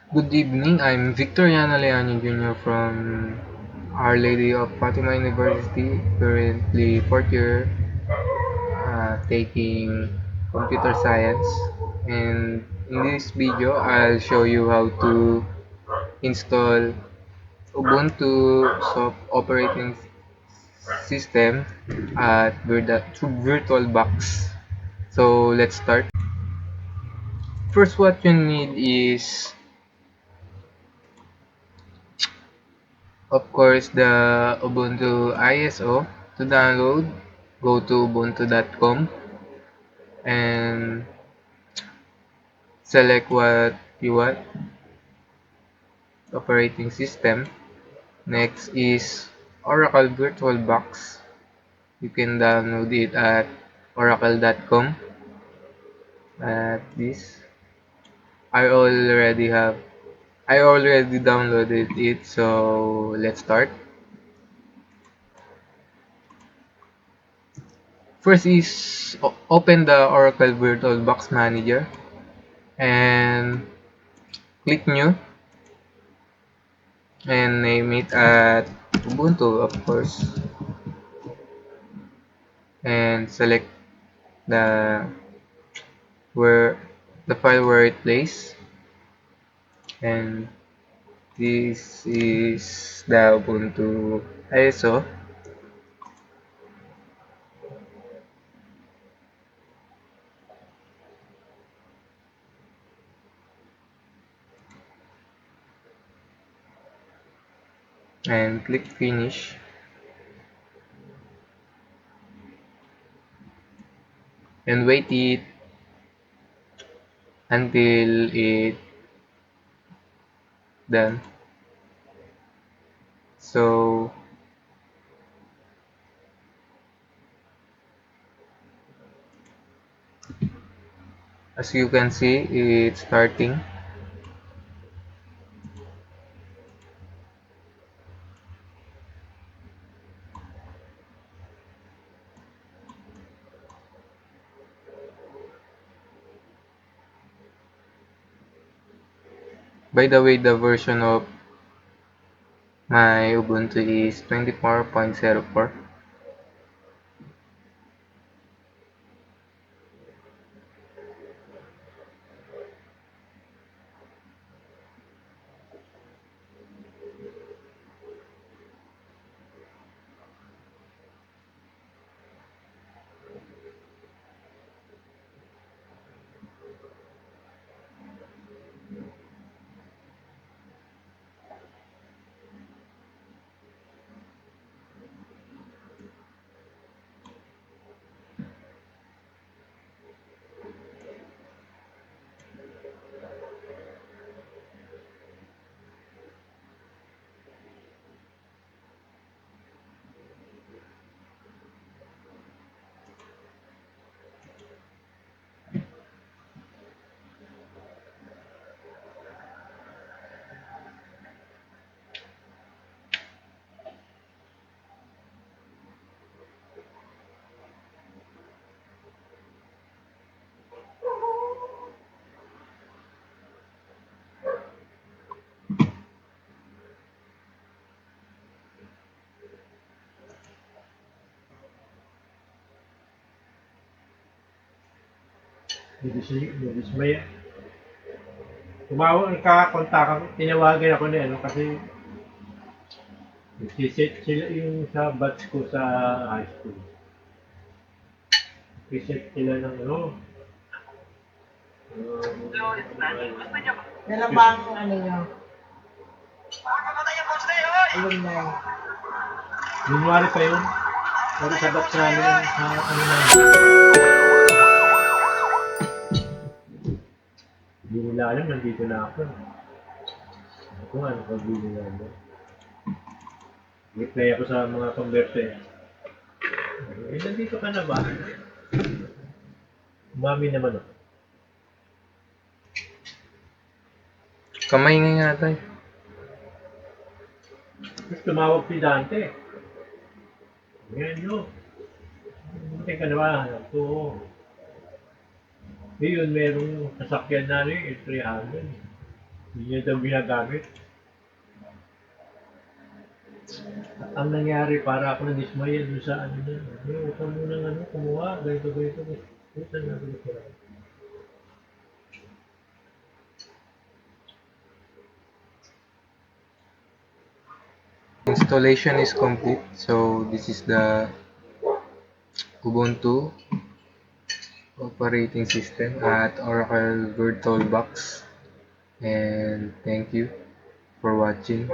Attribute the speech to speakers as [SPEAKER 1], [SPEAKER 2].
[SPEAKER 1] Good evening. I'm Victor Yanaleano Jr. from Our Lady of Fatima University, currently fourth year, taking computer science. And in this video, I'll show you how to install Ubuntu soft operating system at VirtualBox. So let's start. First, what you need is, of course, the Ubuntu ISO. To download, go to ubuntu.com and select what you want, operating system. Next is Oracle VirtualBox. You can download it at oracle.com. At this, I already have I already downloaded it, so let's start. First is open the Oracle VirtualBox Manager and click New and name it at Ubuntu, of course, and select the where the file where it plays, and this is the Ubuntu ISO, and click Finish, and wait it until it done. So as you can see, it's starting. By the way, the version of my Ubuntu is 24.04.
[SPEAKER 2] May tumawag, kakakontakan, tinawagan ako na ano kasi nagsiset sila yung sa batch ko sa high school. Nagsiset sila ng ano.
[SPEAKER 3] Yan ang bang ano nyo? Alumni.
[SPEAKER 2] January pa yun. Pero sa batch namin sa ano na. Hindi nila alam, nandito na ako. Ako nga, nakabili na ako. Reply ako sa mga converter. Nandito ka na ba? Umami naman ako.
[SPEAKER 1] Kamay nga yata eh.
[SPEAKER 2] Tapos tumawag si Dante. Ngayon nyo. Buti ka na ba? Oo. Ngayon, merong sasakyan namin, 300. Hindi niya daw ginagamit. At ang nangyari, para ako na-dismaya doon sa ano niya. Huwag ka munang kumuha, ganito. Puta na ako.
[SPEAKER 1] Installation is complete. So this is the Ubuntu operating system at Oracle VirtualBox. And thank you for watching.